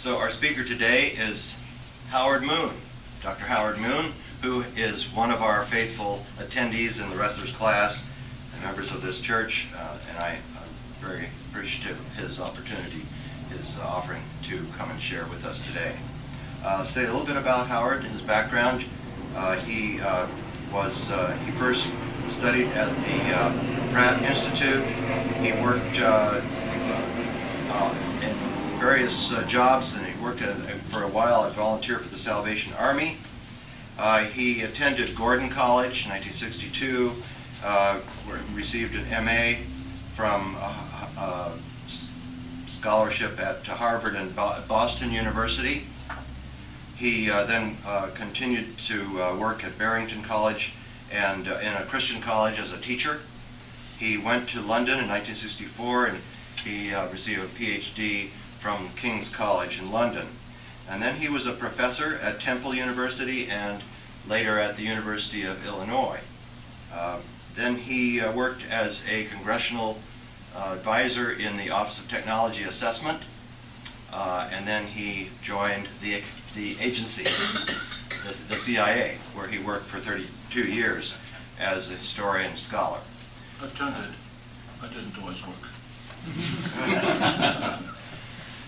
So our speaker today is Howard Moon, Dr. Howard Moon, who is one of our faithful attendees in the wrestlers class and members of this church, and I'm very appreciative of his opportunity, his offering to come and share with us today. Say a little bit about Howard, his background. He first studied at the Pratt Institute. He worked in various jobs, and he worked for a while as volunteer for the Salvation Army. He attended Gordon College in 1962, received an MA from scholarship at Harvard and Boston University. He then continued to work at Barrington College and in a Christian college as a teacher. He went to London in 1964 and he received a PhD from King's College in London. And then he was a professor at Temple University and later at the University of Illinois. Then he worked as a congressional advisor in the Office of Technology Assessment, and then he joined the agency, the CIA, where he worked for 32 years as a historian and scholar. Attended. I didn't always work.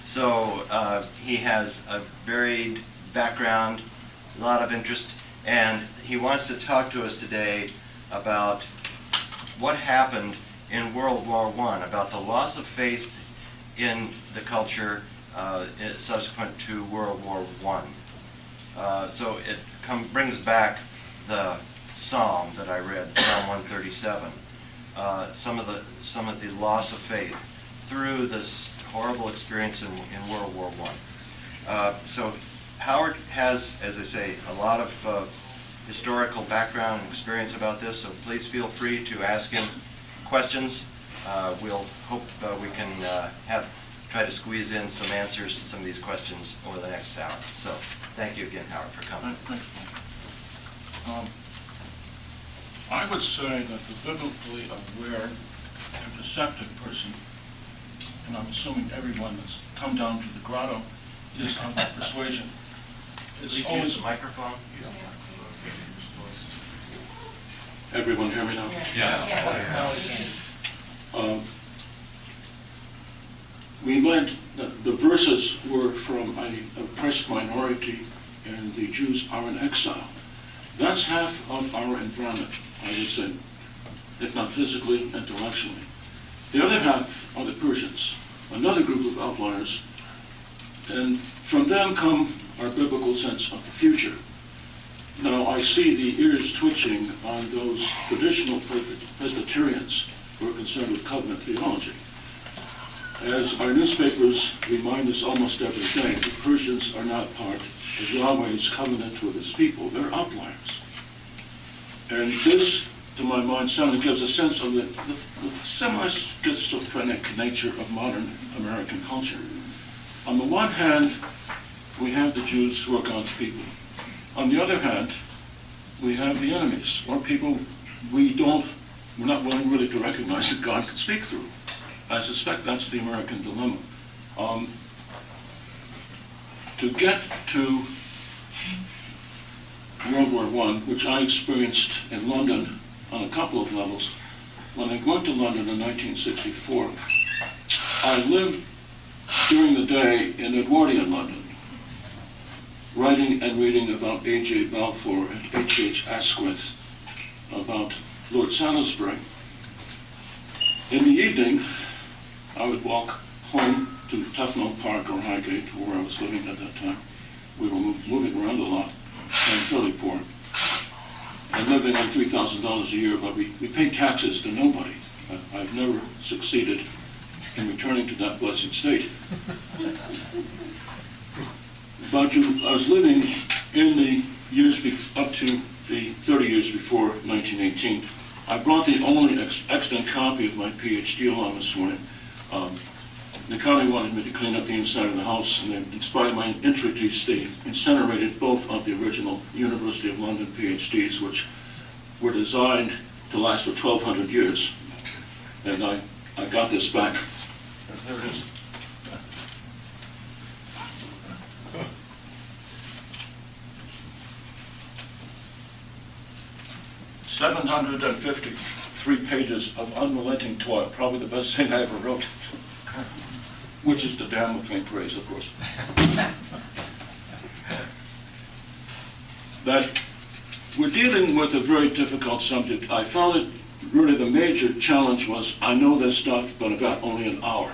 So he has a varied background, a lot of interest, and he wants to talk to us today about what happened in World War I, about the loss of faith in the culture subsequent to World War I. So it brings back the psalm that I read, Psalm 137, some of the loss of faith through this horrible experience in World War I. So Howard has, as I say, a lot of historical background and experience about this, so please feel free to ask him questions. We'll hope we can try to squeeze in some answers to some of these questions over the next hour. So thank you again, Howard, for coming. Thanks, Paul. I would say that the biblically aware and perceptive person, and I'm assuming everyone that's come down to the grotto is of that persuasion. It's always a microphone. Everyone hear me now? Yeah. We learned that the verses were from a oppressed minority, and the Jews are in exile. That's half of our environment, I would say, if not physically, intellectually. The other half are the Persians, another group of outliers, and from them come our biblical sense of the future. Now, I see the ears twitching on those traditional Presbyterians who are concerned with covenant theology. As our newspapers remind us almost every day, the Persians are not part of Yahweh's covenant with his people. They're outliers. And this, to my mind, certainly gives a sense of the semi-schizophrenic nature of modern American culture. On the one hand, we have the Jews who are God's people. On the other hand, we have the enemies, or people we're not willing really to recognize that God could speak through. I suspect that's the American dilemma. To get to World War I, which I experienced in London on a couple of levels, when I went to London in 1964, I lived during the day in Edwardian London, writing and reading about A.J. Balfour and H.H. Asquith, about Lord Salisbury. In the evening, I would walk home to Tufnell Park or Highgate, where I was living at that time. We were moving around a lot and fairly poor. And living on $3,000 a year, but we paid taxes to nobody. I've never succeeded in returning to that blessed state. But I was living in the years up to the 30 years before 1918. I brought the only extant copy of my PhD along this morning. The county wanted me to clean up the inside of the house, and in spite of my entreaties, they incinerated both of the original University of London PhDs, which were designed to last for 1,200 years. And I got this back. There it is. 753 pages of unrelenting toil, probably the best thing I ever wrote, which is the damn of faint praise, of course. That we're dealing with a very difficult subject. I found it really the major challenge was I know this stuff, but I've got only an hour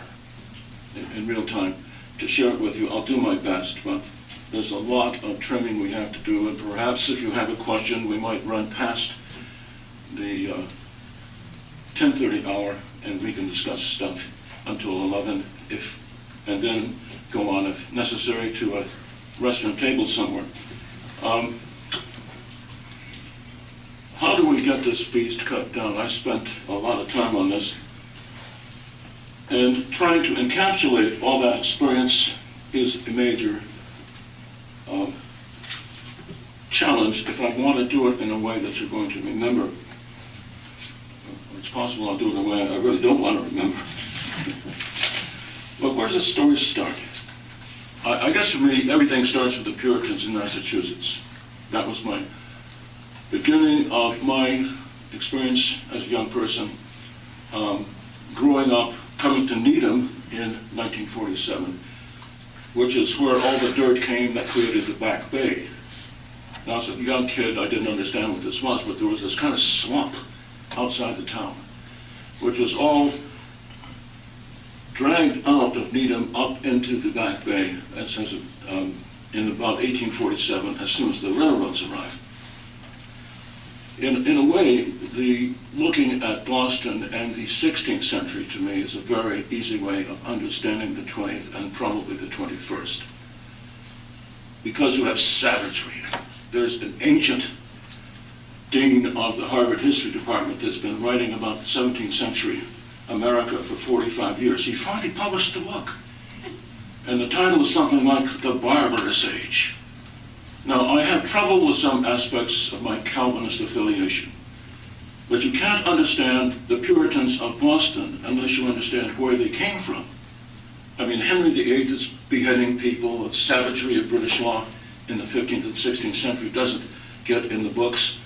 in real time to share it with you. I'll do my best, but there's a lot of trimming we have to do, and perhaps if you have a question, we might run past the 10:30 hour, and we can discuss stuff until 11, and then go on, if necessary, to a restaurant table somewhere. How do we get this beast cut down? I spent a lot of time on this, and trying to encapsulate all that experience is a major challenge if I want to do it in a way that you're going to remember. It's possible I'll do it in a way I really don't want to remember. But where does the story start? I guess for me, everything starts with the Puritans in Massachusetts. That was my beginning of my experience as a young person, growing up, coming to Needham in 1947, which is where all the dirt came that created the Back Bay. Now, as a young kid, I didn't understand what this was, but there was this kind of swamp outside the town, which was all dragged out of Needham up into the Back Bay in about 1847, as soon as the railroads arrived. In a way, looking at Boston and the 16th century to me is a very easy way of understanding the 20th and probably the 21st. Because you have savagery. There's an ancient dean of the Harvard History Department that's been writing about the 17th century America for 45 years. He finally published the book. And the title is something like The Barbarous Age. Now, I have trouble with some aspects of my Calvinist affiliation, but you can't understand the Puritans of Boston unless you understand where they came from. I mean, Henry VIII is beheading people, the savagery of British law in the 15th and 16th century doesn't get in the books.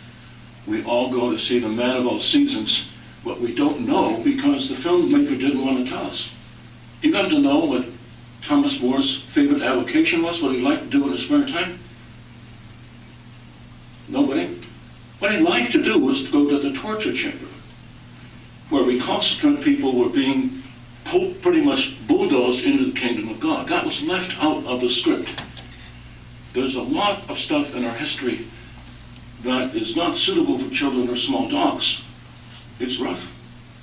We all go to see The Man of All Seasons, but we don't know because the filmmaker didn't want to tell us. You got to know what Thomas More's favorite avocation was, what he liked to do in his spare time? Nobody. What he liked to do was to go to the torture chamber, where recalcitrant people were being pretty much bulldozed into the kingdom of God. That was left out of the script. There's a lot of stuff in our history that is not suitable for children or small dogs. It's rough,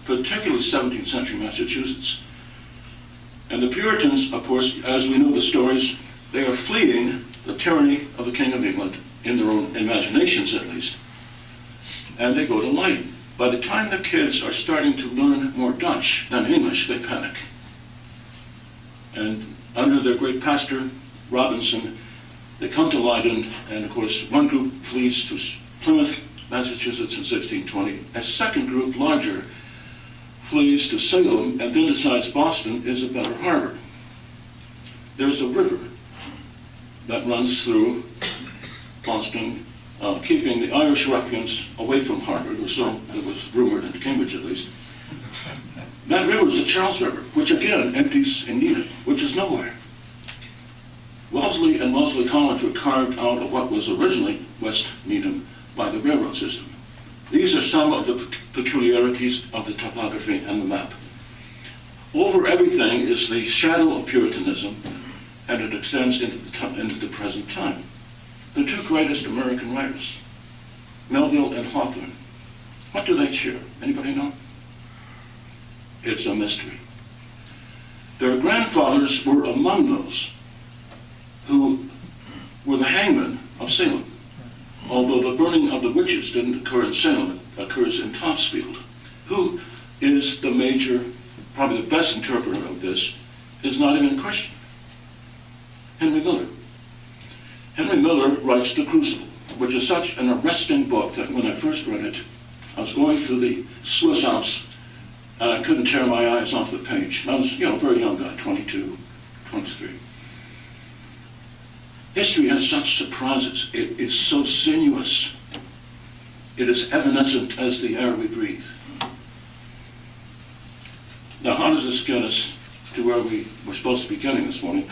particularly 17th century Massachusetts. And the Puritans, of course, as we know the stories, they are fleeing the tyranny of the King of England, in their own imaginations at least, and they go to Leyden. By the time the kids are starting to learn more Dutch than English, they panic. And under their great pastor, Robinson, they come to Leyden, and of course one group flees to Plymouth, Massachusetts in 1620. A second group, larger, flees to Salem, and then decides Boston is a better harbor. There's a river that runs through Boston, keeping the Irish ruffians away from Harvard, or so it was rumored in Cambridge at least. That river is the Charles River, which again empties in Needham, which is nowhere. Wellesley and Wellesley College were carved out of what was originally West Needham by the railroad system. These are some of the peculiarities of the topography and the map. Over everything is the shadow of Puritanism, and it extends into the present time. The two greatest American writers, Melville and Hawthorne, what do they share? Anybody know? It's a mystery. Their grandfathers were among those who were the hangmen of Salem. Although the burning of the witches didn't occur in Salem, it occurs in Topsfield. Who is the major, probably the best interpreter of this, is not even a Christian. Henry Miller. Henry Miller writes The Crucible, which is such an arresting book that when I first read it, I was going through the Swiss Alps and I couldn't tear my eyes off the page. I was, a very young guy, 22, 23. History has such surprises. It is so sinuous. It is evanescent as the air we breathe. Now, how does this get us to where we were supposed to be getting this morning?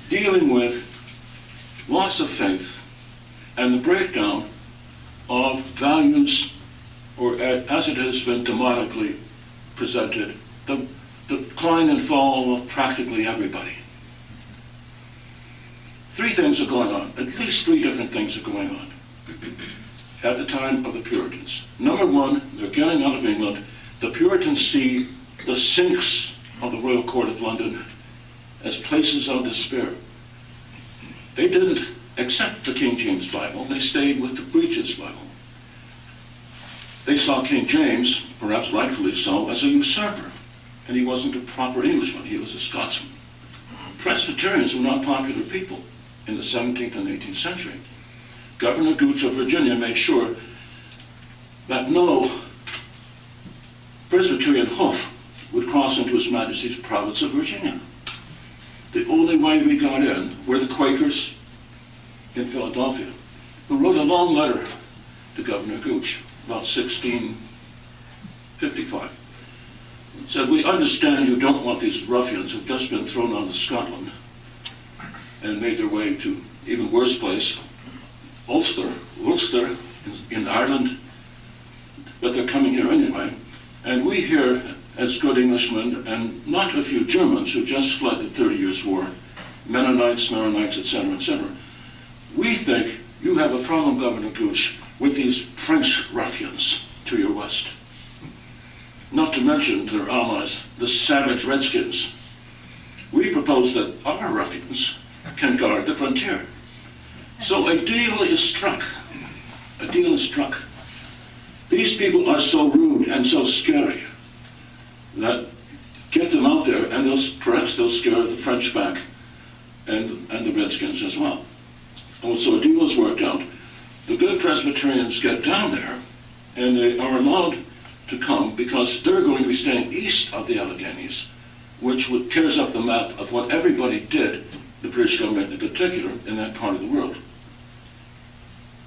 Dealing with loss of faith and the breakdown of values, or as it has been demonically presented, the decline and fall of practically everybody. Three things are going on. At least three different things are going on at the time of the Puritans. Number one, they're getting out of England. The Puritans see the sinks of the Royal Court of London as places of despair. They didn't accept the King James Bible. They stayed with the Breeches Bible. They saw King James, perhaps rightfully so, as a usurper, and he wasn't a proper Englishman. He was a Scotsman. Presbyterians were not popular people in the 17th and 18th century. Governor Gooch of Virginia made sure that no Presbyterian hoof would cross into His Majesty's province of Virginia. The only way we got in were the Quakers in Philadelphia, who wrote a long letter to Governor Gooch about 1655. It said, "We understand you don't want these ruffians who've just been thrown out of Scotland and made their way to even worse place, Ulster in Ireland, but they're coming here anyway. And we here, as good Englishmen, and not a few Germans who just fled the 30 Years' War, Mennonites, Maronites, etc., etc., we think you have a problem, Governor Gooch, with these French ruffians to your west. Not to mention their allies, the savage Redskins. We propose that our ruffians can guard the frontier." So a deal is struck. A deal is struck. These people are so rude and so scary that get them out there and perhaps they'll scare the French back and the Redskins as well. And so a deal is worked out. The good Presbyterians get down there and they are allowed to come because they're going to be staying east of the Alleghenies, which tears up the map of what everybody did, the British government in particular, in that part of the world.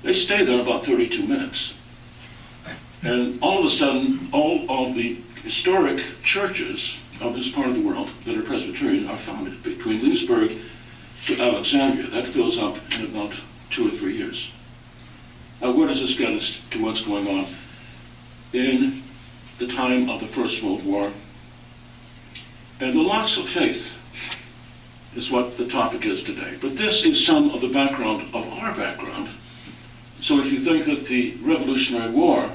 They stay there about 32 minutes. And all of a sudden, all of the historic churches of this part of the world that are Presbyterian are founded between Leesburg to Alexandria. That fills up in about 2 or 3 years. Now, where does this get us to what's going on in the time of the First World War? And the loss of faith is what the topic is today. But this is some of the background of our background. So if you think that the Revolutionary War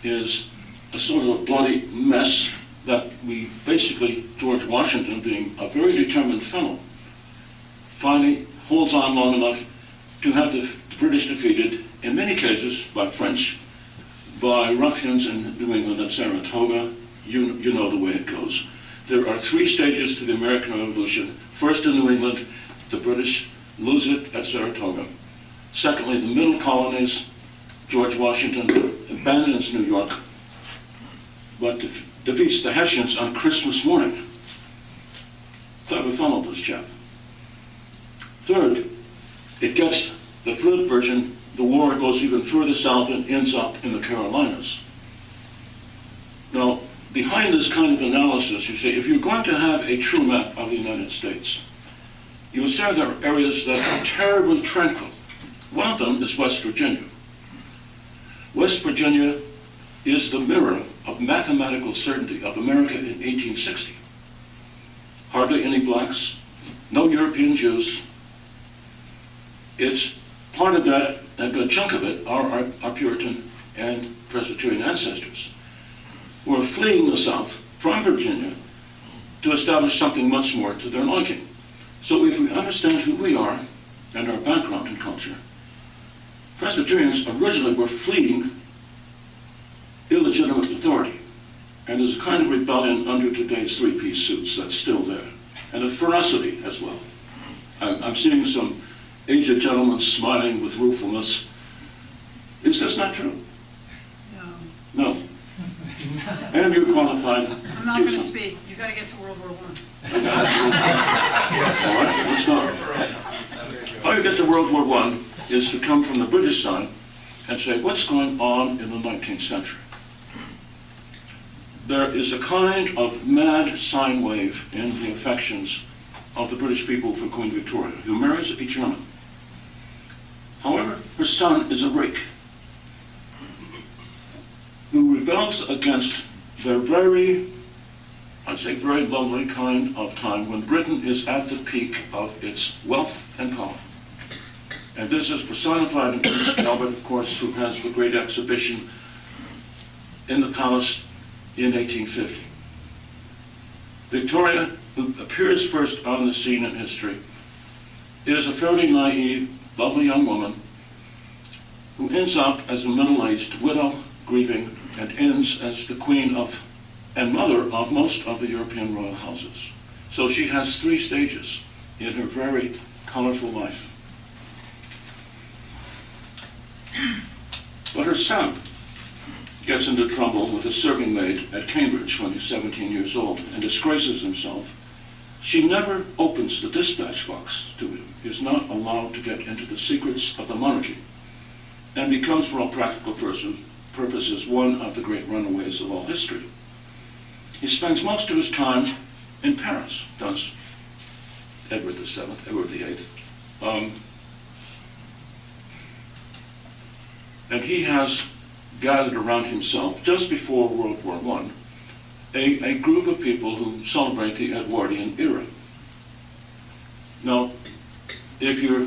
is a sort of a bloody mess that we basically, George Washington being a very determined fellow, finally holds on long enough to have the British defeated, in many cases by French, by ruffians in New England and Saratoga. You know the way it goes. There are 3 stages to the American Revolution. First in New England, the British lose it at Saratoga. Secondly, the middle colonies, George Washington abandons New York, but defeats the Hessians on Christmas morning. Clever fellow, this chap. Third, it gets the third version. The war goes even further south and ends up in the Carolinas. Now, behind this kind of analysis, you say, if you're going to have a true map of the United States, you will say there are areas that are terribly tranquil. One of them is West Virginia. West Virginia is the mirror of mathematical certainty of America in 1860. Hardly any blacks, no European Jews. It's part of that, a good chunk of it, are our Puritan and Presbyterian ancestors who are fleeing the South from Virginia to establish something much more to their liking. So if we understand who we are and our background and culture, Presbyterians originally were fleeing illegitimate authority. And there's a kind of rebellion under today's 3-piece suits that's still there. And a ferocity as well. I'm seeing some aged gentlemen smiling with ruefulness. Is this not true? No. And you're qualified. I'm not going to speak. You've got to get to World War I. All right, let's go. How you get to World War I is to come from the British side and say, what's going on in the 19th century? There is a kind of mad sine wave in the affections of the British people for Queen Victoria, who marries a German. However, her son is a rake, who rebels against their very, I'd say very lovely kind of time when Britain is at the peak of its wealth and power. And this is personified in Prince Albert, of course, who has the great exhibition in the palace in 1850. Victoria, who appears first on the scene in history, is a fairly naive, lovely young woman who ends up as a middle-aged widow, grieving, and ends as the queen of and mother of most of the European royal houses. So she has 3 stages in her very colorful life. But her son gets into trouble with a serving maid at Cambridge when he's 17 years old and disgraces himself. She never opens the dispatch box to him. He is not allowed to get into the secrets of the monarchy and becomes, for all practical purposes, one of the great runaways of all history. He spends most of his time in Paris, does Edward VII, Edward VIII. And he has gathered around himself, just before World War I, a group of people who celebrate the Edwardian era. Now, if you're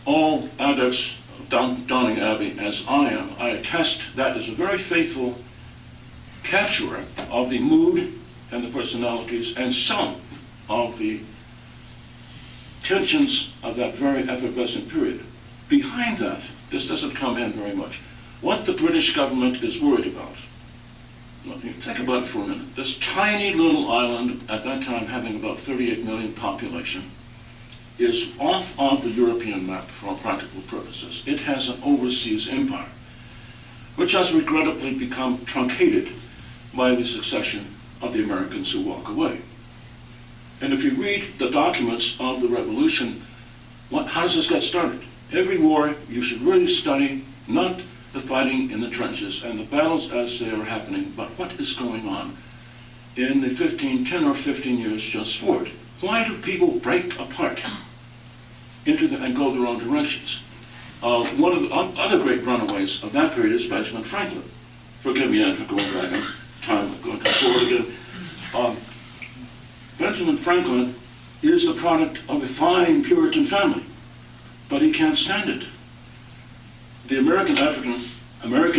all adepts of Downing Abbey, as I am, I attest that is a very faithful capturer of the mood and the personalities and some of the tensions of that very effervescent period. Behind that, this doesn't come in very much. What the British government is worried about, think about it for a minute. This tiny little island, at that time having about 38 million population, is off of the European map for all practical purposes. It has an overseas empire, which has regrettably become truncated by the succession of the Americans who walk away. And if you read the documents of the revolution, how does this get started? Every war, you should really study not the fighting in the trenches and the battles as they are happening, but what is going on in the 10 or 15 years just forward. Why do people break apart and go their own directions? One of the other great runaways of that period is Benjamin Franklin. Forgive me for going back in time, going forward again. Benjamin Franklin is the product of a fine Puritan family, but he can't stand it. The American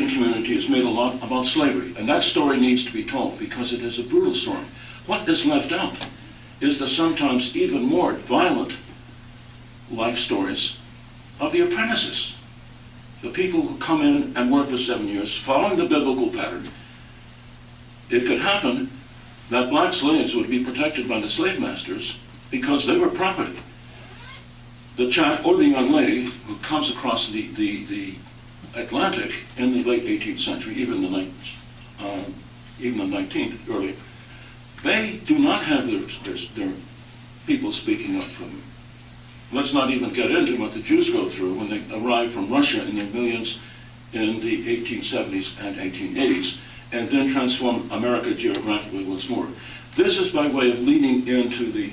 community has made a lot about slavery, and that story needs to be told because it is a brutal story. What is left out is the sometimes even more violent life stories of the apprentices, the people who come in and work for 7 years, following the biblical pattern. It could happen that black slaves would be protected by the slave masters because they were property. The chap or the young lady who comes across the Atlantic in the late 18th century, even the 19th, early, they do not have their people speaking up for them. Let's not even get into what the Jews go through when they arrive from Russia in their millions in the 1870s and 1880s, and then transform America geographically once more. This is by way of leading into the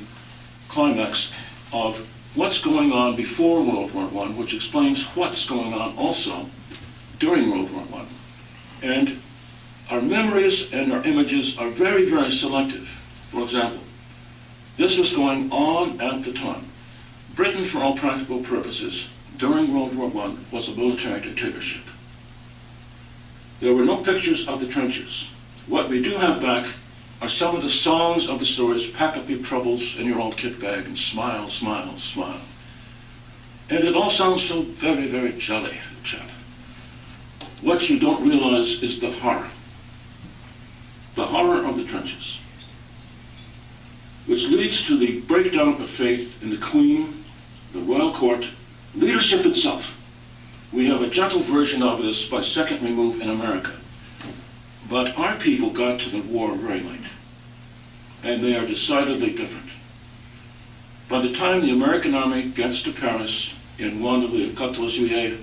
climax of what's going on before World War I, which explains what's going on also during World War I. And our memories and our images are very, very selective. For example, this was going on at the time. Britain, for all practical purposes, during World War I, was a military dictatorship. There were no pictures of the trenches. What we do have back are some of the songs of the stories. Pack up your troubles in your old kit bag and smile, smile, smile. And it all sounds so very, very jolly, chap. What you don't realize is the horror of the trenches, which leads to the breakdown of faith in the Queen, the royal court, leadership itself. We have a gentle version of this by second remove in America. But our people got to the war very late, and they are decidedly different. By the time the American army gets to Paris in one of the 14 Juillet,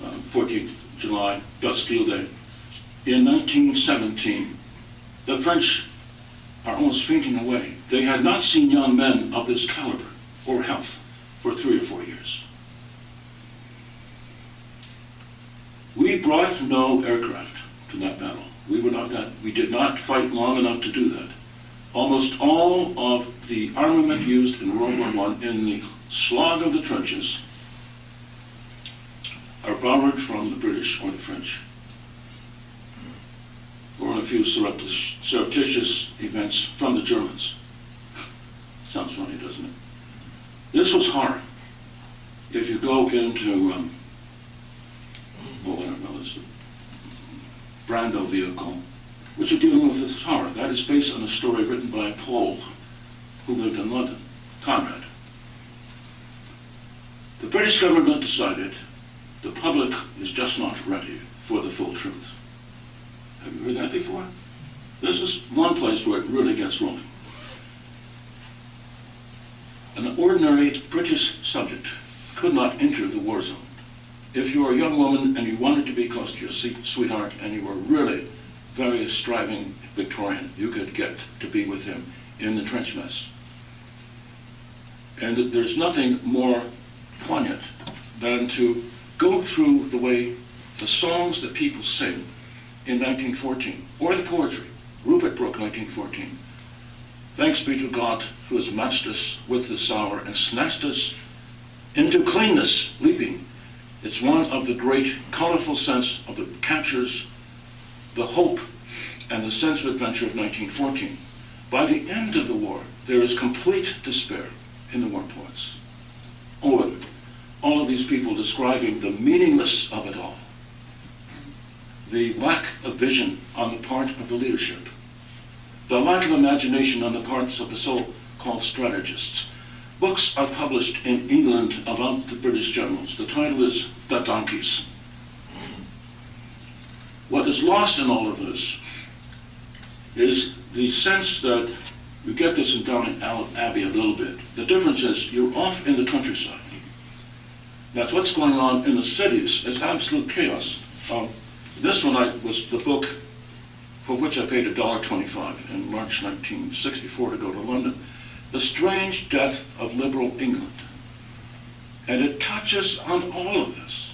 14th July, Bastille Day. In 1917, the French are almost fainting away. They had not seen young men of this caliber or health for 3 or 4 years. We brought no aircraft to that battle. We did not fight long enough to do that. Almost all of the armament used in World War I in the slog of the trenches are borrowed from the British or the French, or in a few surreptitious events from the Germans. Sounds funny, doesn't it? This was horror. If you go into, I don't know, it's the Brando vehicle, which are dealing with this horror. That is based on a story written by a Pole who lived in London, Conrad. The British government decided the public is just not ready for the full truth. Have you heard that before? This is one place where it really gets rolling. An ordinary British subject could not enter the war zone. If you were a young woman and you wanted to be close to your sweetheart and you were really very striving Victorian, you could get to be with him in the trench mess. And there's nothing more poignant than to go through the way the songs that people sing in 1914, or the poetry, Rupert Brooke, 1914. Thanks be to God who has matched us with this hour and snatched us into cleanness, leaping. It's one of the great colorful sense of the captures the hope and the sense of adventure of 1914. By the end of the war, there is complete despair in the war poets. All of these people describing the meaningless of it all, the lack of vision on the part of the leadership, the lack of imagination on the parts of the so-called strategists. Books are published in England about the British generals. The title is The Donkeys. What is lost in all of this is the sense that you get this in Downton Abbey a little bit. The difference is you're off in the countryside. That's what's going on in the cities. It's absolute chaos. This one was the book for which I paid $1.25 in March 1964 to go to London. The Strange Death of Liberal England. And it touches on all of this.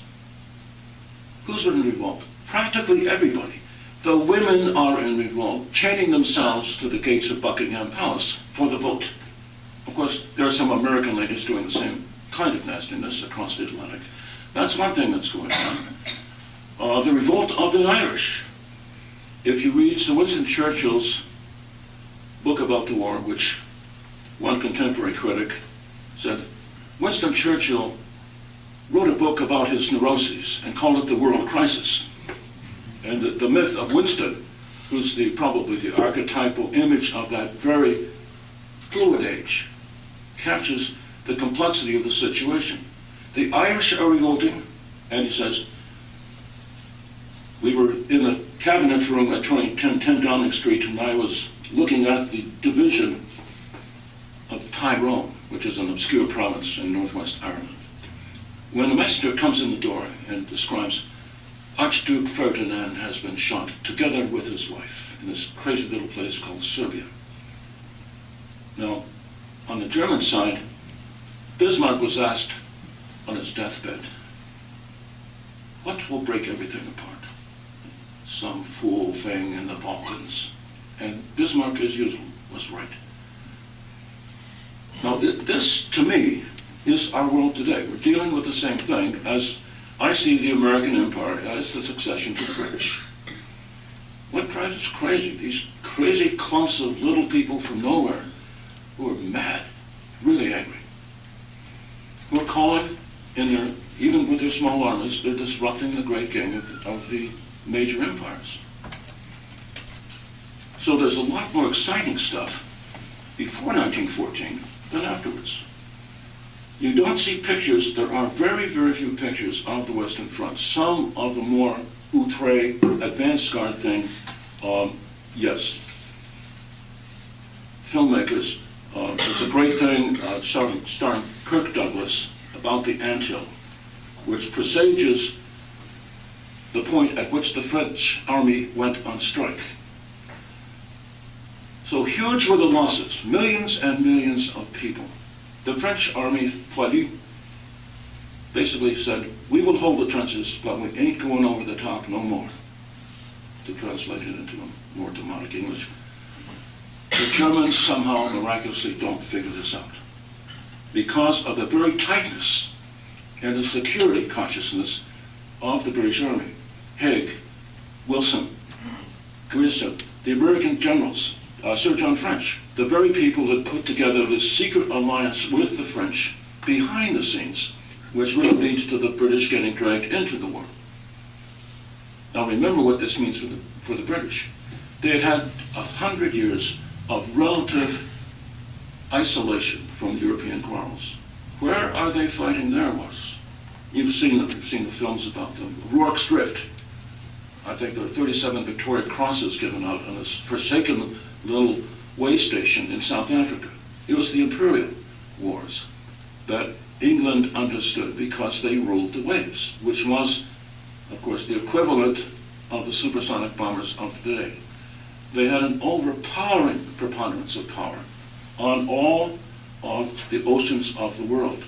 Who's in revolt? Practically everybody. The women are in revolt, chaining themselves to the gates of Buckingham Palace for the vote. Of course, there are some American ladies doing the same kind of nastiness across the Atlantic. That's one thing that's going on. The revolt of the Irish. If you read Sir Winston Churchill's book about the war, which one contemporary critic said, Winston Churchill wrote a book about his neuroses and called it The World Crisis. And the myth of Winston, who's probably the archetypal image of that very fluid age, captures the complexity of the situation. The Irish are revolting, and he says, we were in the cabinet room at 10 Downing Street, and I was looking at the division of Tyrone, which is an obscure province in northwest Ireland, when a messenger comes in the door and describes Archduke Ferdinand has been shot together with his wife in this crazy little place called Serbia. Now, on the German side, Bismarck was asked on his deathbed, what will break everything apart? Some fool thing in the Balkans. And Bismarck, as usual, was right. Now, this, to me, is our world today. We're dealing with the same thing as I see the American empire as the succession to the British. What drives us crazy? These crazy clumps of little people from nowhere who are mad, really angry, who are calling, even with their small armies, they're disrupting the great game of the major empires. So there's a lot more exciting stuff before 1914 than afterwards. You don't see pictures, there are very, very few pictures of the Western Front. Some of the more outre, advanced guard thing, yes. Filmmakers, there's a great thing starring Kirk Douglas about the anthill, which presages the point at which the French army went on strike. So huge were the losses, millions and millions of people. The French army, Poilu, basically said, we will hold the trenches, but we ain't going over the top no more, to translate it into more demonic English. The Germans somehow miraculously don't figure this out, because of the very tightness and the security consciousness of the British Army. Haig, Wilson, Grissom, the American generals, Sir John French, the very people that put together this secret alliance with the French behind the scenes, which really leads to the British getting dragged into the war. Now remember what this means for the British. They had had 100 years of relative isolation from European quarrels. Where are they fighting their wars? You've seen them. You've seen the films about them. Rorke's Drift. I think there are 37 Victoria Crosses given out on this forsaken little way station in South Africa. It was the imperial wars that England understood because they ruled the waves, which was, of course, the equivalent of the supersonic bombers of the day. They had an overpowering preponderance of power on all of the oceans of the world.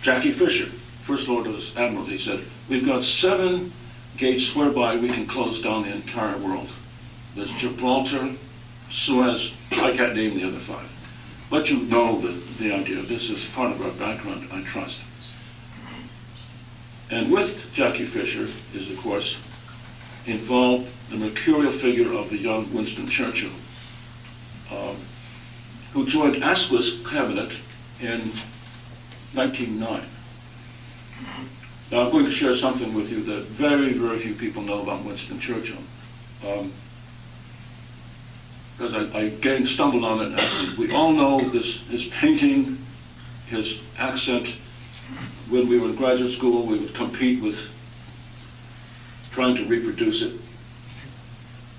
Jackie Fisher, First Lord of the Admiralty, said, we've got 7 gates whereby we can close down the entire world. There's Gibraltar, Suez, I can't name the other 5. But you know the idea. This is part of our background, I trust. And with Jackie Fisher is, of course, involved the mercurial figure of the young Winston Churchill, who joined Asquith's cabinet in 1909. Now I'm going to share something with you that very, very few people know about Winston Churchill. Because I again stumbled on it. And we all know his painting, his accent. When we were in graduate school, we would compete with trying to reproduce it.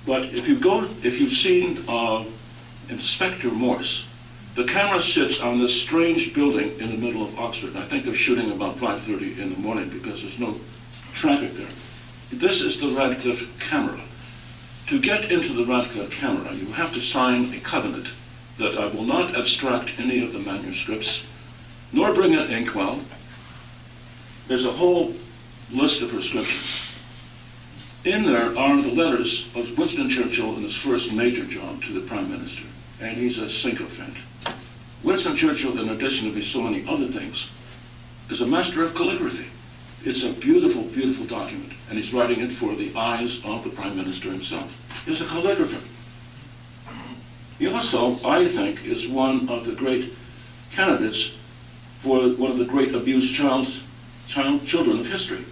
But if you've seen Inspector Morse, the camera sits on this strange building in the middle of Oxford. And I think they're shooting about 5:30 in the morning because there's no traffic there. This is the Radcliffe camera. To get into the Radcliffe camera, you have to sign a covenant that I will not abstract any of the manuscripts, nor bring an inkwell. There's a whole list of prescriptions. In there are the letters of Winston Churchill in his first major job to the Prime Minister, and he's a sycophant. Winston Churchill, in addition to so many other things, is a master of calligraphy. It's a beautiful, beautiful document, and he's writing it for the eyes of the Prime Minister himself. He's a calligrapher. He also, I think, is one of the great candidates for one of the great abused children of history.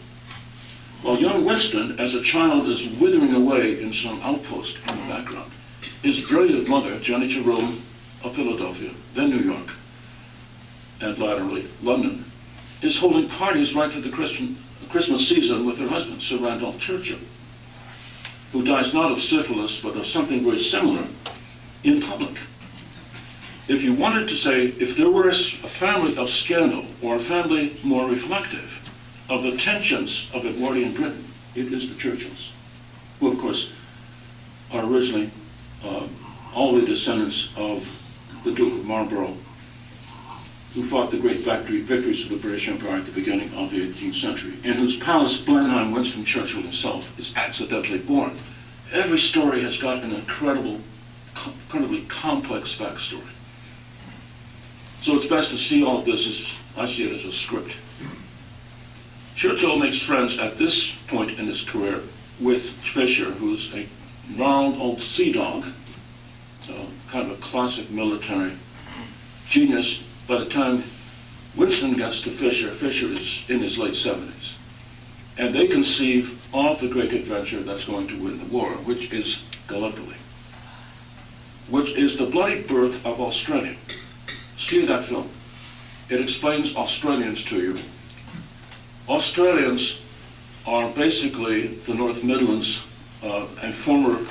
While young Winston, as a child, is withering away in some outpost in the background, his brilliant mother, Jenny Jerome of Philadelphia, then New York, and latterly London, is holding parties right through the Christmas season with her husband, Sir Randolph Churchill, who dies not of syphilis, but of something very similar in public. If you wanted to say, if there were a family of scandal, or a family more reflective of the tensions of Edwardian Britain, it is the Churchills, who, of course, are originally all the descendants of the Duke of Marlborough, who fought the great victories of the British Empire at the beginning of the 18th century, in whose palace Blenheim Winston Churchill himself is accidentally born. Every story has got an incredibly complex backstory. So it's best to see all of this as, I see it as a script. Churchill makes friends at this point in his career with Fisher, who's a round old sea dog, kind of a classic military genius. By the time Winston gets to Fisher, Fisher is in his late 70s. And they conceive of the great adventure that's going to win the war, which is Gallipoli, which is the bloody birth of Australia. See that film. It explains Australians to you. Australians are basically the North Midlands and former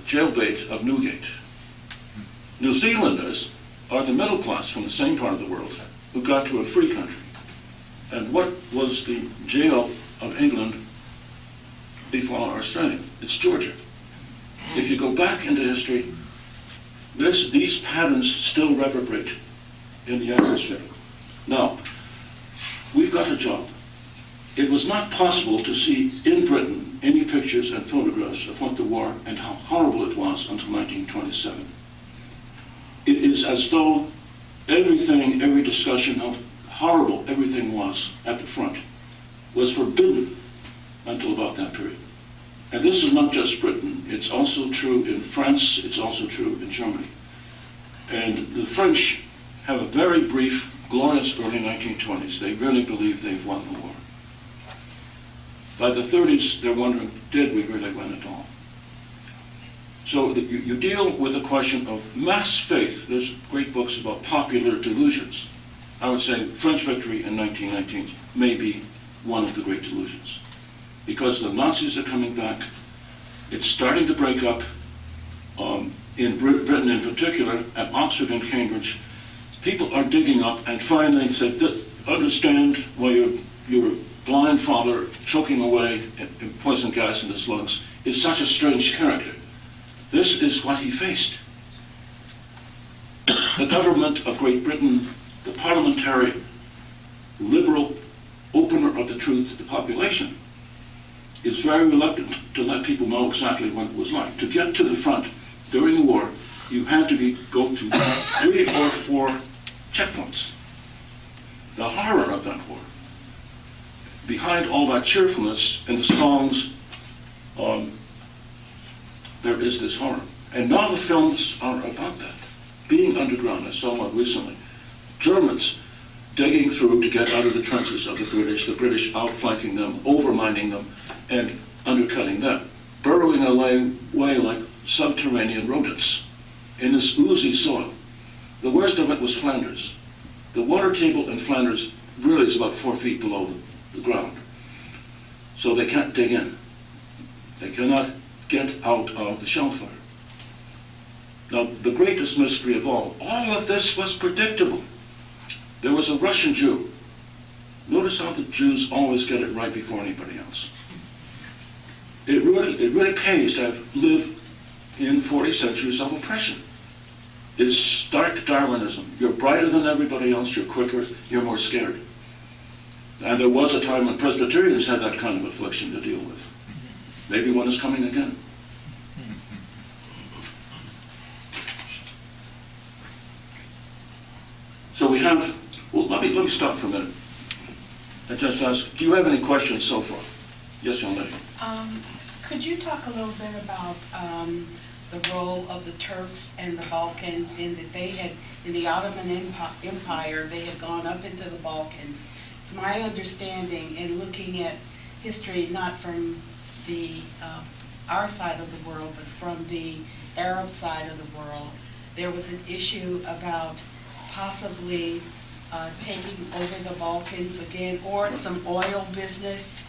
jailbait of Newgate. New Zealanders are the middle class from the same part of the world who got to a free country. And what was the jail of England before Australia? It's Georgia. If you go back into history, these patterns still reverberate in the atmosphere. Now, we've got a job. It was not possible to see in Britain any pictures and photographs of what the war and how horrible it was until 1927. It is as though everything, every discussion of horrible everything was at the front was forbidden until about that period. And this is not just Britain. It's also true in France. It's also true in Germany. And the French have a very brief, glorious early 1920s. They really believe they've won the war. By the 30s, they're wondering, did we really win it all? So you deal with a question of mass faith. There's great books about popular delusions. I would say French victory in 1919 may be one of the great delusions. Because the Nazis are coming back, it's starting to break up. In Britain in particular, at Oxford and Cambridge, people are digging up and finally say, understand why your blind father choking away in poison gas in his lungs is such a strange character. This is what he faced. The government of Great Britain, the parliamentary, liberal opener of the truth to the population, is very reluctant to let people know exactly what it was like. To get to the front during the war, you had to go to 3 or 4 checkpoints. The horror of that war. Behind all that cheerfulness and the songs, there is this horror. And now the films are about that. Being underground, I saw one recently. Germans digging through to get out of the trenches of the British outflanking them, overmining them, and undercutting them, burrowing away like subterranean rodents in this oozy soil. The worst of it was Flanders. The water table in Flanders really is about 4 feet below the ground. So they can't dig in. They cannot get out of the shell fire. Now, the greatest mystery of all of this was predictable. There was a Russian Jew. Notice how the Jews always get it right before anybody else. It really pays to have lived in 40 centuries of oppression. It's stark Darwinism. You're brighter than everybody else, you're quicker, you're more scared. And there was a time when Presbyterians had that kind of affliction to deal with. Maybe one is coming again. So we have, well, let me stop for a minute and just ask, do you have any questions so far? Yes, young lady. Could you talk a little bit about the role of the Turks and the Balkans in that they had, in the Ottoman Empire, they had gone up into the Balkans. It's my understanding, in looking at history, not from the our side of the world, but from the Arab side of the world, there was an issue about possibly taking over the Balkans again, or some oil business.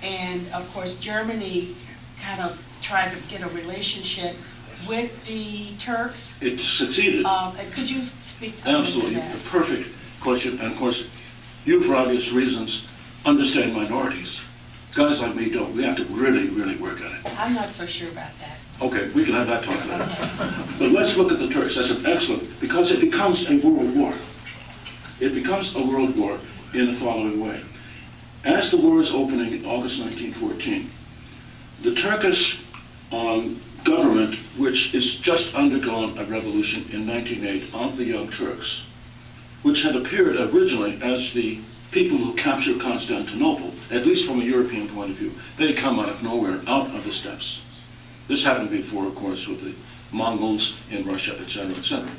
And of course, Germany kind of tried to get a relationship with the Turks. It succeeded. Could you speak Absolutely. to that? A perfect question. And of course, you, for obvious reasons, understand minorities. Guys like me don't. We have to really, really work at it. I'm not so sure about that. Okay, we can have that talk later. Okay. But let's look at the Turks. That's an excellent, because it becomes a world war. It becomes a world war in the following way. As the war is opening in August 1914, the Turkish government, which has just undergone a revolution in 1908 of the Young Turks, which had appeared originally as the people who captured Constantinople, at least from a European point of view, they come out of nowhere, out of the steppes. This happened before, of course, with the Mongols in Russia, etc., etc.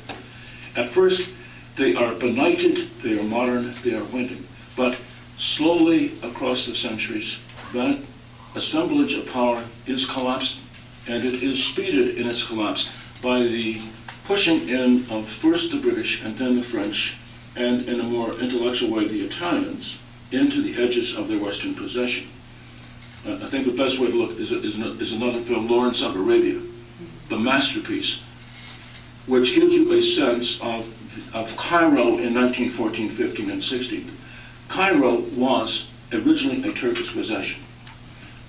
At first, they are benighted, they are modern, they are winning. But slowly across the centuries, that assemblage of power is collapsed, and it is speeded in its collapse by the pushing in of first the British and then the French, and in a more intellectual way the Italians, into the edges of their Western possession. I think the best way to look is another film, Lawrence of Arabia, the masterpiece, which gives you a sense of Cairo in 1914, 15, and 16. Cairo was originally a Turkish possession.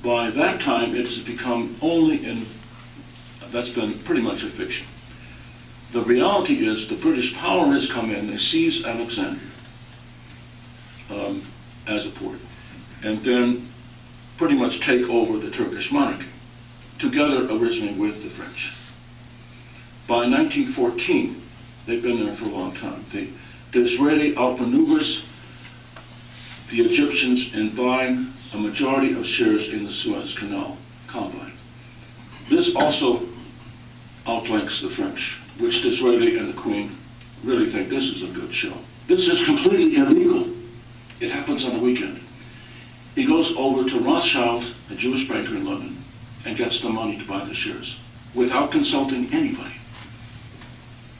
By that time, it has become that's been pretty much a fiction. The reality is the British power has come in, they seize Alexandria as a port, and then pretty much take over the Turkish monarchy, together originally with the French. By 1914, they've been there for a long time. The Israeli outmaneuvers the Egyptians in buying a majority of shares in the Suez Canal combine. This also outflanks the French, which Disraeli and the Queen really think this is a good show. This is completely illegal. It happens on a weekend. He goes over to Rothschild, a Jewish banker in London, and gets the money to buy the shares without consulting anybody.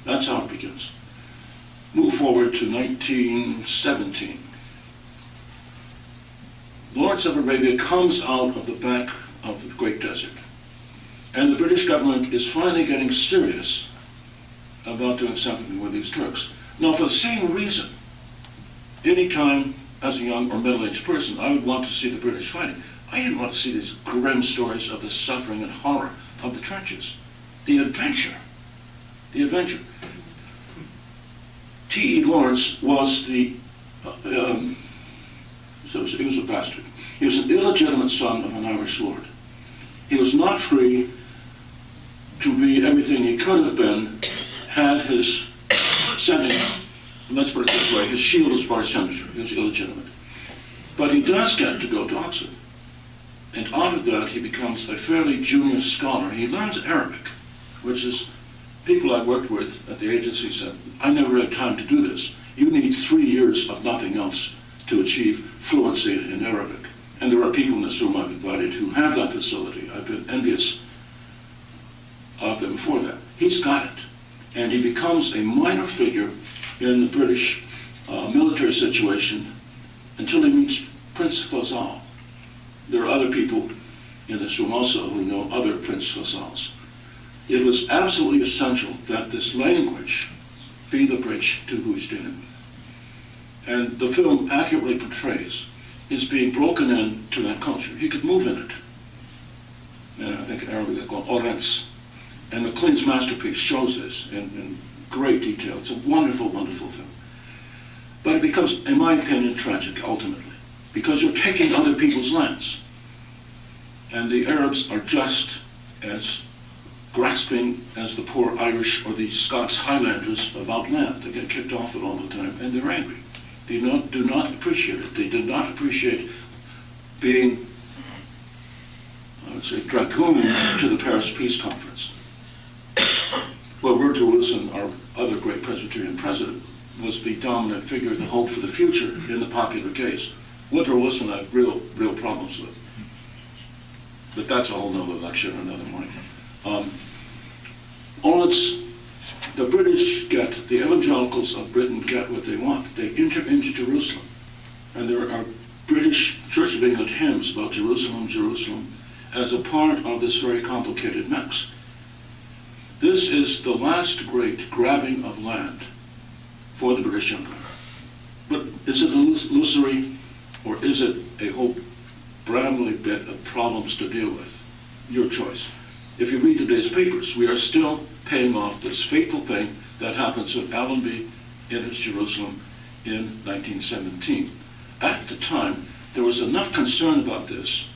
That's how it begins. Move forward to 1917. Lawrence of Arabia comes out of the back of the Great Desert, and the British government is finally getting serious about doing something with these Turks. Now, for the same reason, any time as a young or middle-aged person, I would want to see the British fighting. I didn't want to see these grim stories of the suffering and horror of the trenches. The adventure. The adventure. T.E. Lawrence was he was a bastard. He was an illegitimate son of an Irish lord. He was not free to be everything he could have been had his sending, let's put it this way, his shield as far as senator. He was illegitimate. But he does get to go to Oxford. And out of that, he becomes a fairly junior scholar. He learns Arabic, which is, people I worked with at the agency said, I never had time to do this. You need 3 years of nothing else to achieve fluency in Arabic. And there are people in this room I've invited who have that facility. I've been envious of them for that. He's got it. And he becomes a minor figure in the British military situation until he meets Prince Faisal. There are other people in this room also who know other Prince Faisals. It was absolutely essential that this language be the bridge to who he's dealing with. And the film accurately portrays his being broken into that culture. He could move in it. And I think in Arabic they call it Orens. And McLean's masterpiece shows this in great detail. It's a wonderful, wonderful film. But it becomes, in my opinion, tragic, ultimately, because you're taking other people's lands. And the Arabs are just as grasping as the poor Irish or the Scots Highlanders about land. They get kicked off it all the time, and they're angry. They do not appreciate it. They do not appreciate being, I would say, dragooned to the Paris Peace Conference. Well, Woodrow Wilson, our other great Presbyterian president, was the dominant figure, the hope for the future in the popular gaze. Woodrow Wilson I have real problems with. But that's a whole nother lecture another morning. The British get, the evangelicals of Britain get what they want. They enter into Jerusalem. And there are British Church of England hymns about Jerusalem, Jerusalem, as a part of this very complicated mix. This is the last great grabbing of land for the British Empire. But is it illusory, or is it a whole brambly bit of problems to deal with? Your choice. If you read today's papers, we are still paying off this fateful thing that happens when Allenby enters Jerusalem in 1917. At the time, there was enough concern about this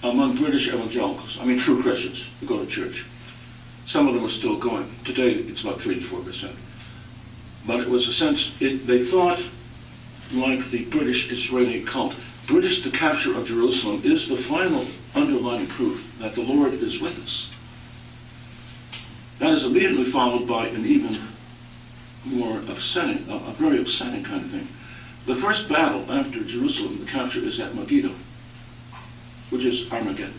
among British evangelicals, I mean true Christians who go to church. Some of them are still going. Today, it's about 3 to 4%. But it was a sense, they thought, like the British-Israeli cult, the capture of Jerusalem is the final underlying proof that the Lord is with us. That is immediately followed by an even more upsetting, a very upsetting kind of thing. The first battle after Jerusalem, the capture, is at Megiddo, which is Armageddon.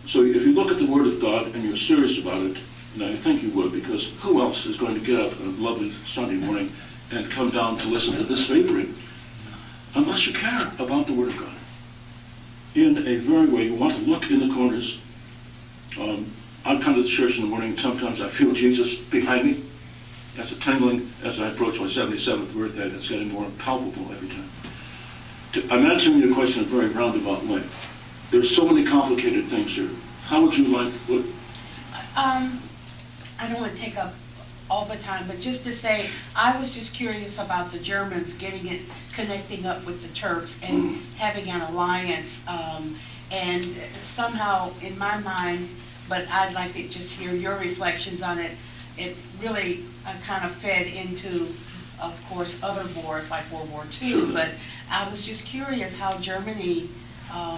So if you look at the Word of God and you're serious about it, and I think you would, because who else is going to get up on a lovely Sunday morning and come down to listen to this vaporing, unless you care about the Word of God? In a very way, you want to look in the corners. I come to the church in the morning, and sometimes I feel Jesus behind me, That's a tingling as I approach my 77th birthday that's getting more palpable every time. I'm answering your question in a very roundabout way. There's so many complicated things here. How would you like, I don't want to take up all the time, but just to say, I was just curious about the Germans connecting up with the Turks and having an alliance, and somehow in my mind, but I'd like to just hear your reflections on it, it really kind of fed into, of course, other wars like World War II, Sure. But I was just curious how Germany...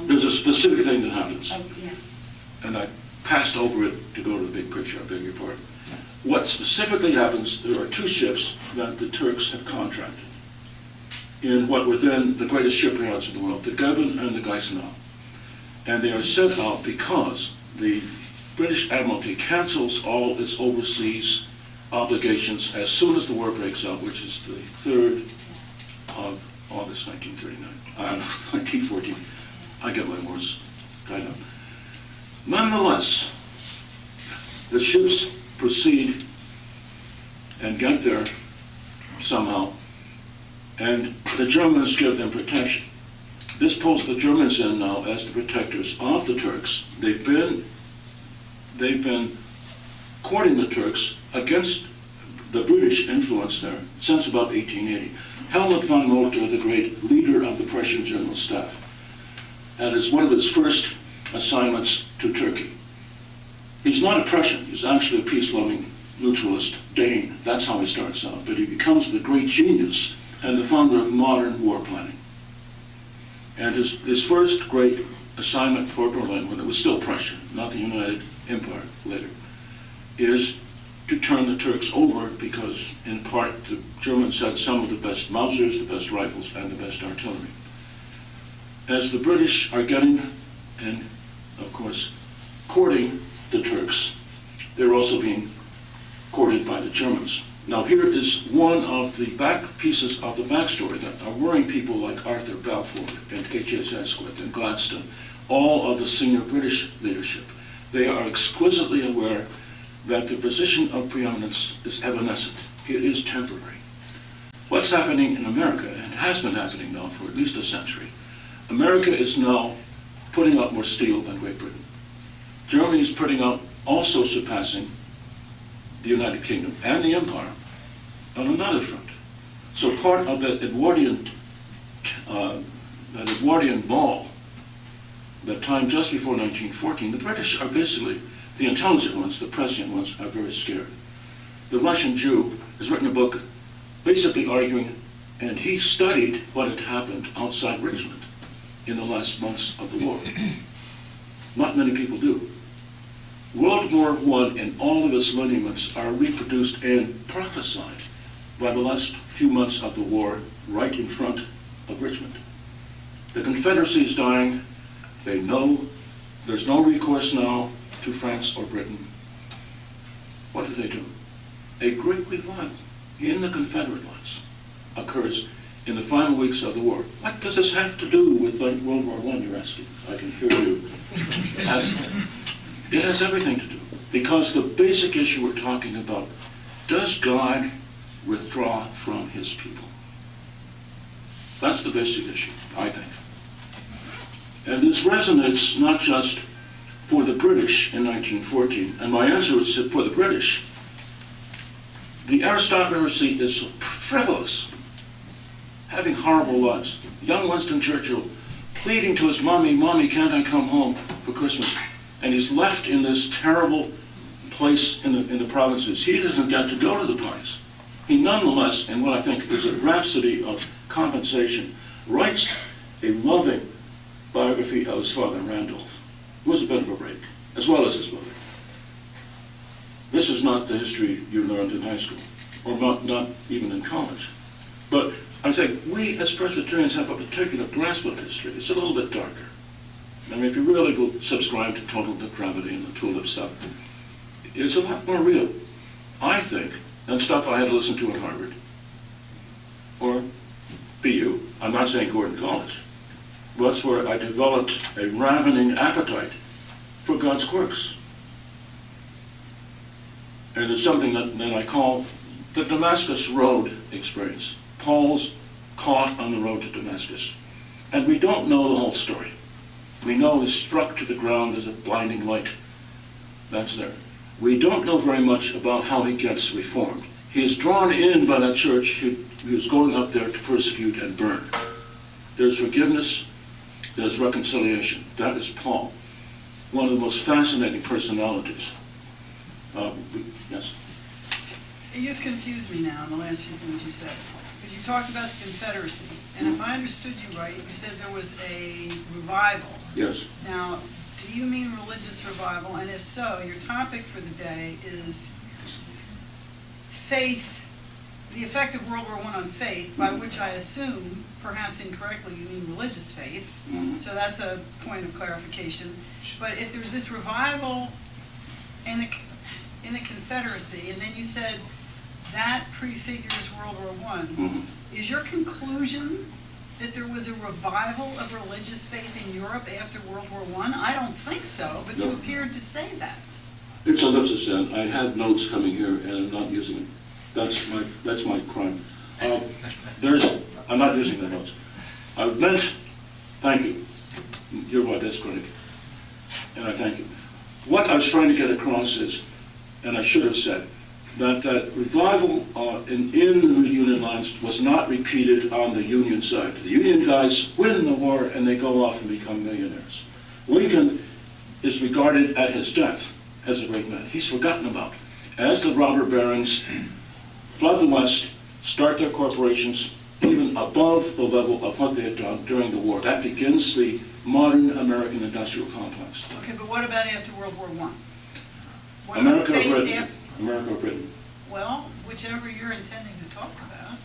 there's a specific thing that happens, yeah. and I passed over it to go to the big picture, I beg your pardon. What specifically happens, there are two ships that the Turks have contracted in what were then the greatest shipyards in the world, the Goeben and the Gneisenau. And they are sent out because the British Admiralty cancels all its overseas obligations as soon as the war breaks out, which is the 3rd of August 1914. I get my words right up. Nonetheless, the ships proceed and get there somehow, and the Germans give them protection. This pulls the Germans in now as the protectors of the Turks. They've been courting the Turks against the British influence there since about 1880. Helmut von Moltke, the great leader of the Prussian General Staff, and it's one of his first assignments to Turkey. He's not a Prussian, he's actually a peace-loving neutralist Dane. That's how he starts out. But he becomes the great genius and the founder of modern war planning. And his first great assignment for Berlin, when it was still Prussia, not the United Empire later, is to turn the Turks over because, in part, the Germans had some of the best Mausers, the best rifles, and the best artillery. As the British are getting, and of course, courting the Turks, they're also being courted by the Germans. Now here is one of the back pieces of the backstory that are worrying people like Arthur Balfour and H.S. Asquith and Gladstone, all of the senior British leadership. They are exquisitely aware that the position of preeminence is evanescent. It is temporary. What's happening in America, and has been happening now for at least a century, America is now putting out more steel than Great Britain. Germany is putting out, also surpassing the United Kingdom and the Empire on another front. So part of that Edwardian ball, that time just before 1914, the British are basically, the intelligent ones, the prescient ones, are very scared. The Russian Jew has written a book basically arguing, and he studied what had happened outside Richmond in the last months of the war. Not many people do. World War I and all of its lineaments are reproduced and prophesied by the last few months of the war right in front of Richmond. The Confederacy is dying. They know there's no recourse now to France or Britain. What do? A great revival in the Confederate lines occurs in the final weeks of the war. What does this have to do with World War I, you're asking? I can hear you. It has everything to do, because the basic issue we're talking about, does God withdraw from his people? That's the basic issue, I think. And this resonates not just for the British in 1914, and my answer is for the British. The aristocracy is frivolous, having horrible lives. Young Winston Churchill pleading to his mommy, "Mommy, can't I come home for Christmas?" And he's left in this terrible place in the provinces. He doesn't get to go to the parties. He nonetheless, in what I think is a rhapsody of compensation, writes a loving biography of his father, Randolph, who was a bit of a rake, as well as his mother. This is not the history you learned in high school, or not even in college. But I think we as Presbyterians have a particular grasp of history. It's a little bit darker. I mean, if you really go subscribe to total depravity and the tulip stuff, it's a lot more real, I think, than stuff I had to listen to at Harvard or BU. I'm not saying Gordon College. That's where I developed a ravening appetite for God's quirks. And it's something that I call The Damascus Road experience. Paul's caught on the road to Damascus. And we don't know the whole story. We know he's struck to the ground as a blinding light. That's there. We don't know very much about how he gets reformed. He is drawn in by that church who is going up there to persecute and burn. There's forgiveness. There's reconciliation. That is Paul. One of the most fascinating personalities. Yes? You've confused me now in the last few things you said. Because you talked about the Confederacy, and if I understood you right, you said there was a revival. Yes. Now, do you mean religious revival? And if so, your topic for the day is faith, the effect of World War I on faith, by which I assume, perhaps incorrectly, you mean religious faith. So that's a point of clarification. But if there's this revival in the Confederacy, and then you said that prefigures World War I, is your conclusion that there was a revival of religious faith in Europe after World War I? I don't think so, but you appeared to say that. It's ellipsis, I had notes coming here, and I'm not using them. That's my crime. I'm not using the notes. Thank you. You're my desk critic, and I thank you. What I was trying to get across is, and I should have said, that revival in the Union lines was not repeated on the Union side. The Union guys win the war and they go off and become millionaires. Lincoln is regarded at his death as a great man. He's forgotten about. As the robber barons flood the West, start their corporations even above the level of what they had done during the war. That begins the modern American industrial complex. Okay, but what about after World War I? What America about or faith Britain? America or Britain? Well, whichever you're intending to talk about.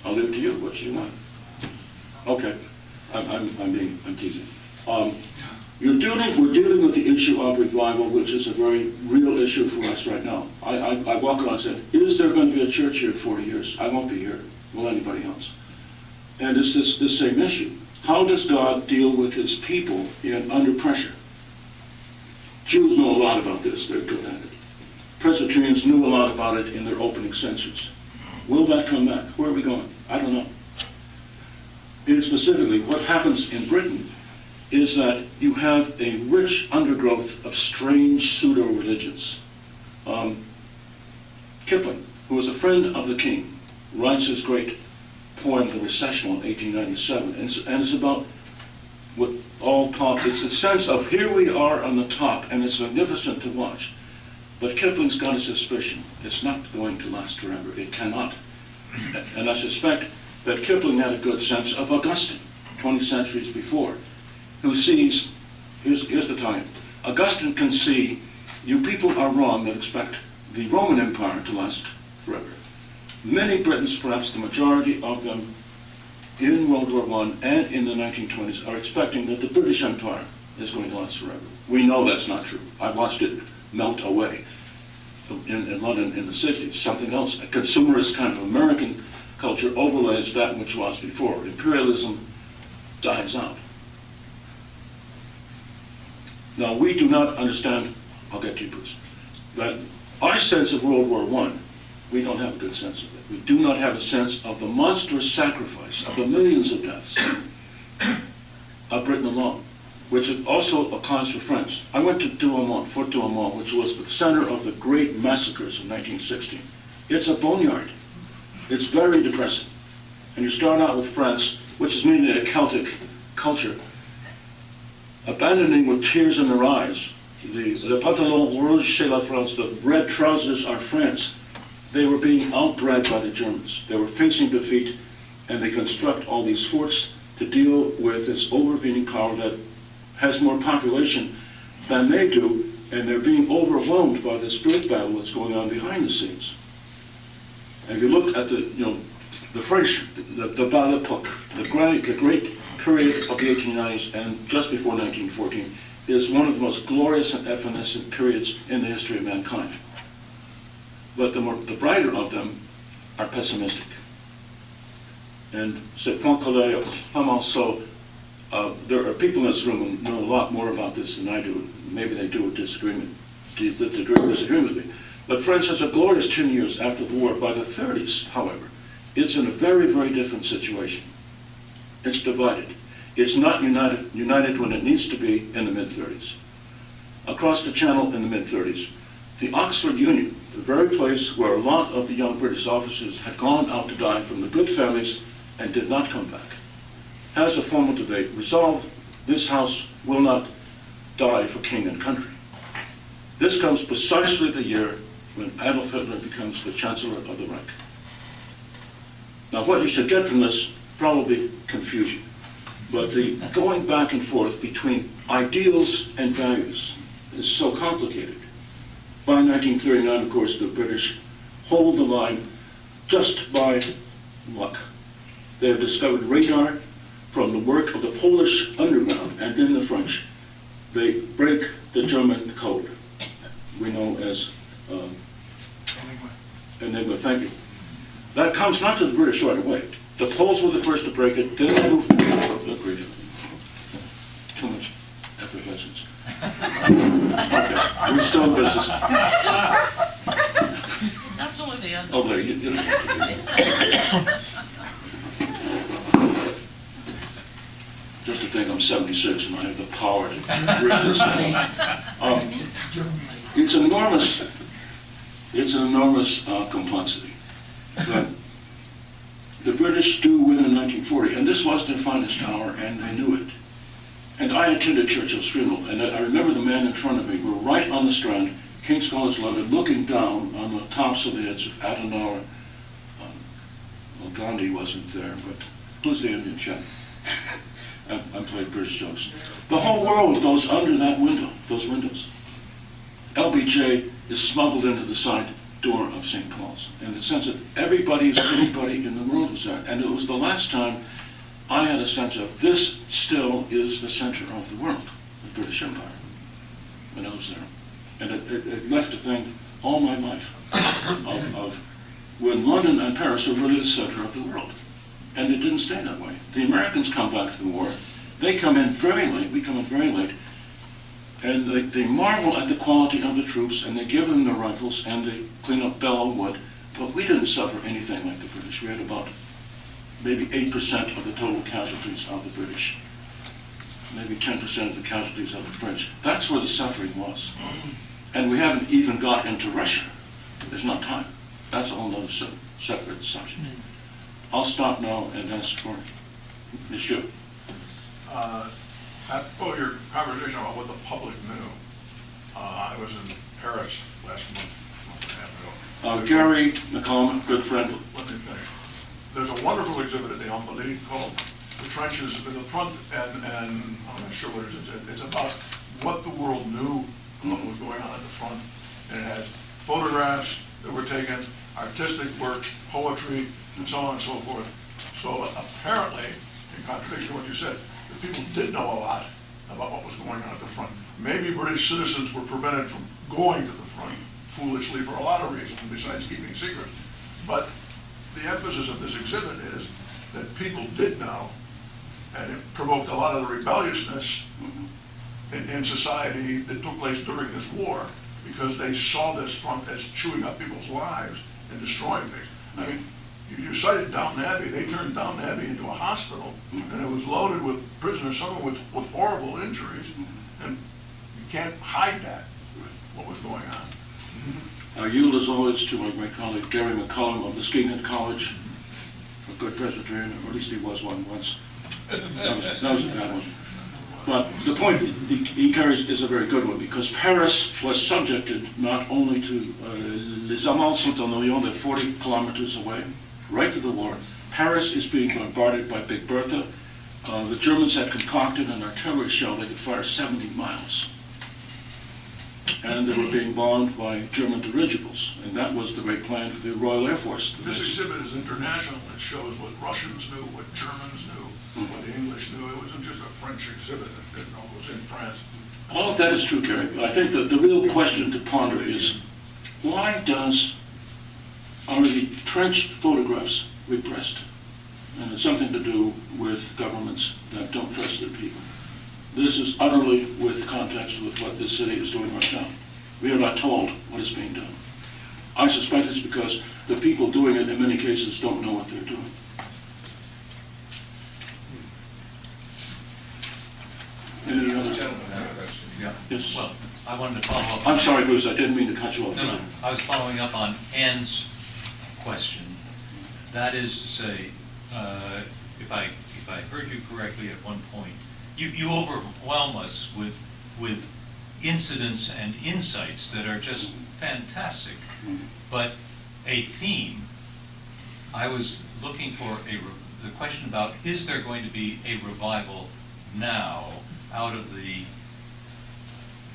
I'll leave it to you. What do you want? Okay, I'm teasing. We're dealing with the issue of revival, which is a very real issue for us right now. I walk around and said, is there going to be a church here in 40 years? I won't be here. Will anybody else? And it's this same issue. How does God deal with his people under pressure? Jews know a lot about this. They're good at it. Presbyterians knew a lot about it in their opening censures. Will that come back? Where are we going? I don't know. And specifically, what happens in Britain is that you have a rich undergrowth of strange pseudo-religions. Kipling, who was a friend of the king, writes his great poem, The Recessional, in 1897, and it's about what all pop. It's a sense of here we are on the top, and it's magnificent to watch. But Kipling's got a suspicion. It's not going to last forever. It cannot. And I suspect that Kipling had a good sense of Augustine, 20 centuries before, who sees, here's the time. Augustine can see, you people are wrong that expect the Roman Empire to last forever. Many Britons, perhaps the majority of them, in World War I and in the 1920s, are expecting that the British Empire is going to last forever. We know that's not true. I watched it melt away in London in the 60s. Something else, a consumerist kind of American culture overlays that which was before. Imperialism dies out. Now, we do not understand, I'll get to you, Bruce, that our sense of World War I, we don't have a good sense of it. We do not have a sense of the monstrous sacrifice of the millions of deaths of Britain alone, which also applies for France. I went to Fort Douaumont, which was the center of the great massacres of 1916. It's a boneyard. It's very depressing. And you start out with France, which is mainly a Celtic culture, abandoning with tears in their eyes the pantalon rouge chez la France, the red trousers are France. They were being outbred by the Germans. They were facing defeat, and they construct all these forts to deal with this overweening power that has more population than they do, and they're being overwhelmed by this great battle that's going on behind the scenes. And if you look at the French, the Belle Epoque, the great period of the 1890s and just before 1914, is one of the most glorious and evanescent periods in the history of mankind. But the brighter of them are pessimistic. And c'est so there are people in this room who know a lot more about this than I do. Maybe they do disagree with me. But friends, it's a glorious 10 years after the war. By the 30s, however, it's in a very, very different situation. It's divided. It's not united when it needs to be in the mid-30s. Across the channel in the mid-30s, the Oxford Union, the very place where a lot of the young British officers had gone out to die from the good families and did not come back, has a formal debate resolved this house will not die for king and country. This comes precisely the year when Adolf Hitler becomes the Chancellor of the Reich. Now what you should get from this, probably confusion, but the going back and forth between ideals and values is so complicated. By 1939, of course, the British hold the line just by luck. They have discovered radar from the work of the Polish underground and then the French. They break the German code we know as Enigma. Thank you. That comes not to the British right away. The Poles were the first to break it, then they moved to the British. Too much effervescence. Okay, we're still in business. That's only the other. Oh, there, you know. Just to think I'm 76 and I have the power to read this. It's an enormous complexity. But the British do win in 1940, and this was their finest hour, and they knew it. And I attended Churchill's funeral, and I remember the man in front of me. We're right on the Strand, King's College London, looking down on the tops of the heads of Adenauer. Well, Gandhi wasn't there, but who's the Indian chap? I'm playing British jokes. The whole world goes under that window, those windows. LBJ is smuggled into the side door of St. Paul's, in the sense that anybody in the world was there. And it was the last time I had a sense of this still is the center of the world, the British Empire, when I was there. And it left a thing all my life of when London and Paris are really the center of the world. And it didn't stay that way. The Americans come back to the war. They come in very late, we come in very late, and they marvel at the quality of the troops, and they give them their rifles, and they clean up Bellow Wood. But we didn't suffer anything like the British. We had about maybe 8% of the total casualties of the British, maybe 10% of the casualties of the French. That's where the suffering was. And we haven't even got into Russia. There's not time. That's a whole other separate subject. I'll stop now and ask for Monsieur. Apropos your conversation about what the public knew, I was in Paris last month and a half ago. Gary McCollum, good friend. Let me finish. There's a wonderful exhibit at the Invalides called The Trenches in the Front, and I'm not sure what it is. It's about what the world knew of what was going on at the front. And it has photographs that were taken, artistic works, poetry, and so on and so forth. So apparently, in contradiction to what you said, the people did know a lot about what was going on at the front. Maybe British citizens were prevented from going to the front, foolishly, for a lot of reasons, besides keeping secrets. But the emphasis of this exhibit is that people did know, and it provoked a lot of the rebelliousness in society that took place during this war, because they saw this front as chewing up people's lives and destroying things. I mean, you cited Downton Abbey. They turned Downton Abbey into a hospital, and it was loaded with prisoners, some with horrible injuries, and you can't hide that, what was going on. I yield as always to my great colleague Gary McCollum of Muskegon College, a good Presbyterian, or at least he was one once. That was a bad one. But the point he carries is a very good one, because Paris was subjected not only to les Allemands sont en Orient, they're 40 kilometers away, right to the war. Paris is being bombarded by Big Bertha. The Germans had concocted an artillery shell they could fire 70 miles. And they were being bombed by German dirigibles, and that was the great plan for the Royal Air Force. This exhibit is international. It shows what Russians knew, what Germans knew, what the English knew. It wasn't just a French exhibit. It was in France. All of that is true, Gary, but I think that the real question to ponder is, why are the trench photographs repressed? And it's something to do with governments that don't trust their people. This is utterly with context with what this city is doing right now. We are not told what is being done. I suspect it's because the people doing it in many cases don't know what they're doing. Any other? Gentlemen have a question. Yeah. Yes. Well, I wanted to follow up. I'm sorry, Bruce, I didn't mean to cut you off. No, I was following up on Ann's question. That is to say, if I heard you correctly at one point, you overwhelm us with incidents and insights that are just fantastic. But a theme, I was looking for the question about, is there going to be a revival now out of the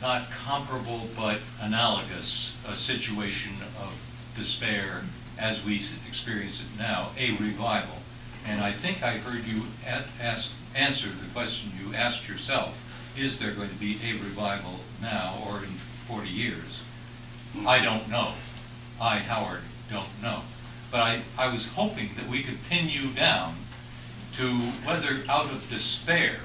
not comparable but analogous situation of despair as we experience it now, a revival? And I think I heard you answer the question you asked yourself, is there going to be a revival now or in 40 years? I don't know. I, Howard, don't know. But I was hoping that we could pin you down to whether out of despair,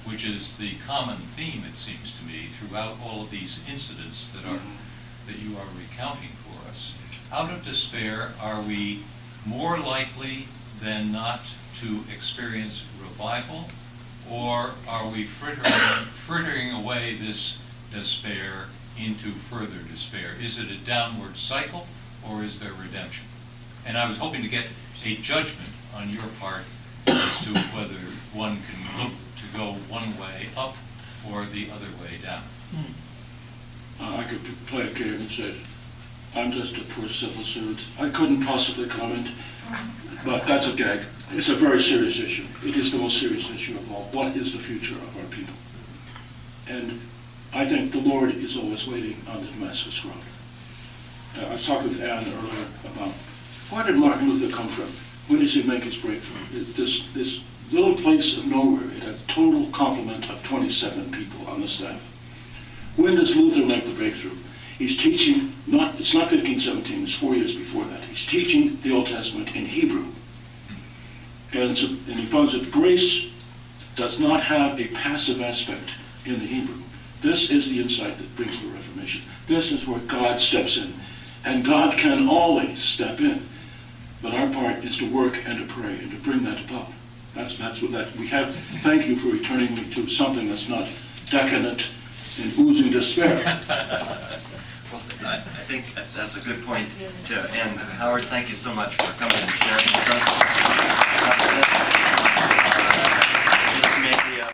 which is the common theme, it seems to me, throughout all of these incidents that you are recounting for us, out of despair, are we more likely than not to experience revival, or are we frittering away this despair into further despair? Is it a downward cycle, or is there redemption? And I was hoping to get a judgment on your part as to whether one can look to go one way up or the other way down. I could play a game and say, I'm just a poor civil servant. I couldn't possibly comment, but that's a gag. It's a very serious issue. It is the most serious issue of all. What is the future of our people? And I think the Lord is always waiting on the Damascus Road. I was talking with Anne earlier about, where did Martin Luther come from? When does he make his breakthrough? This little place of nowhere, it had a total complement of 27 people on the staff. When does Luther make the breakthrough? He's teaching, it's not 1517, it's 4 years before that. He's teaching the Old Testament in Hebrew. And he finds that grace does not have a passive aspect in the Hebrew. This is the insight that brings the Reformation. This is where God steps in. And God can always step in. But our part is to work and to pray and to bring that about. That's what that we have. Thank you for returning me to something that's not decadent and oozing despair. Well, I think that's a good point to end. Howard, thank you so much for coming and sharing with us.